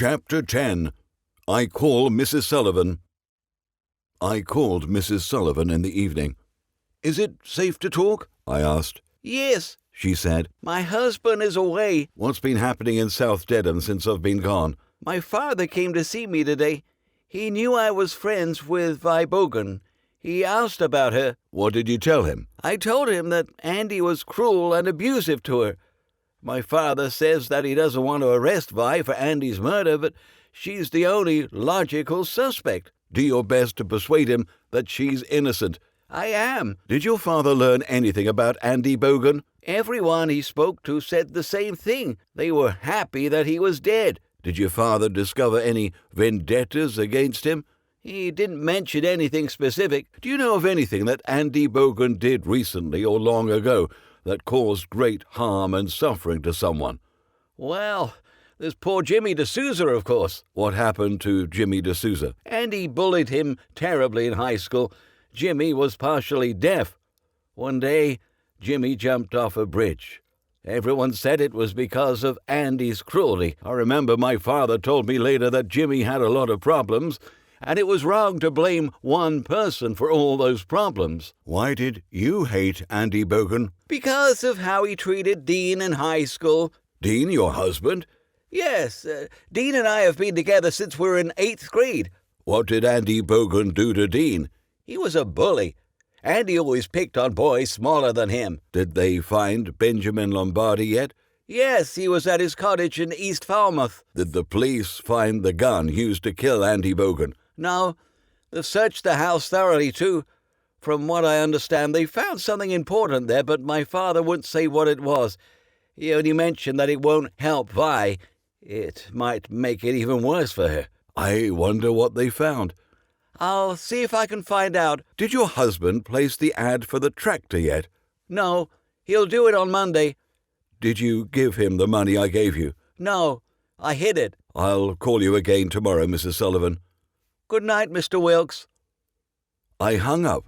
Chapter 10. I Call Mrs. Sullivan. I called Mrs. Sullivan in the evening. "Is it safe to talk?" I asked. "Yes," she said. "My husband is away. "What's been happening in South Dedham since I've been gone?" My father came to see me today. He knew I was friends with Vi Bogan. He asked about her." "What did you tell him?" "I told him that Andy was cruel and abusive to her. My father says that he doesn't want to arrest Vi for Andy's murder, but she's the only logical suspect." "Do your best to persuade him that she's innocent." "I am." "Did your father learn anything about Andy Bogan?" "Everyone he spoke to said the same thing. They were happy that he was dead." "Did your father discover any vendettas against him?" "He didn't mention anything specific." "Do you know of anything that Andy Bogan did recently or long ago that caused great harm and suffering to someone?" "Well, there's poor Jimmy D'Souza, of course." "What happened to Jimmy D'Souza?" "Andy bullied him terribly in high school. Jimmy was partially deaf. One day, Jimmy jumped off a bridge. Everyone said it was because of Andy's cruelty. I remember my father told me later that Jimmy had a lot of problems, and it was wrong to blame one person for all those problems." "Why did you hate Andy Bogan?" "Because of how he treated Dean in high school." "Dean, your husband?" "Yes, Dean and I have been together since we were in 8th grade. "What did Andy Bogan do to Dean?" "He was a bully. Andy always picked on boys smaller than him." "Did they find Benjamin Lombardi yet?" "Yes, he was at his cottage in East Falmouth." "Did the police find the gun used to kill Andy Bogan?" "No, they've searched the house thoroughly, too. From what I understand, they found something important there, but my father wouldn't say what it was. He only mentioned that it won't help Vi. It might make it even worse for her." "I wonder what they found." "I'll see if I can find out." "Did your husband place the ad for the tractor yet?" "No, he'll do it on Monday." "Did you give him the money I gave you?" "No, I hid it." "I'll call you again tomorrow, Mrs. Sullivan." "Good night, Mr. Wilkes." I hung up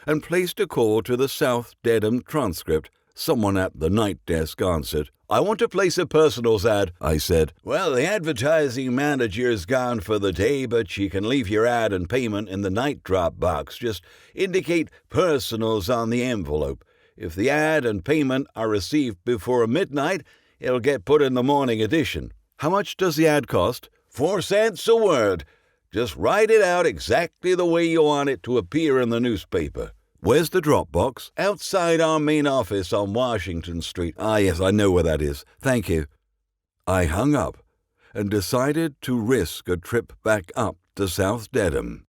and placed a call to the South Dedham transcript. Someone at the night desk answered. "I want to place a personals ad," I said. "Well, the advertising manager's gone for the day, but you can leave your ad and payment in the night drop box. Just indicate personals on the envelope. If the ad and payment are received before midnight, it'll get put in the morning edition." "How much does the ad cost?" 4 cents a word. Just write it out exactly the way you want it to appear in the newspaper." "Where's the drop box?" "Outside our main office on Washington Street." "Ah, yes, I know where that is. Thank you." I hung up and decided to risk a trip back up to South Dedham.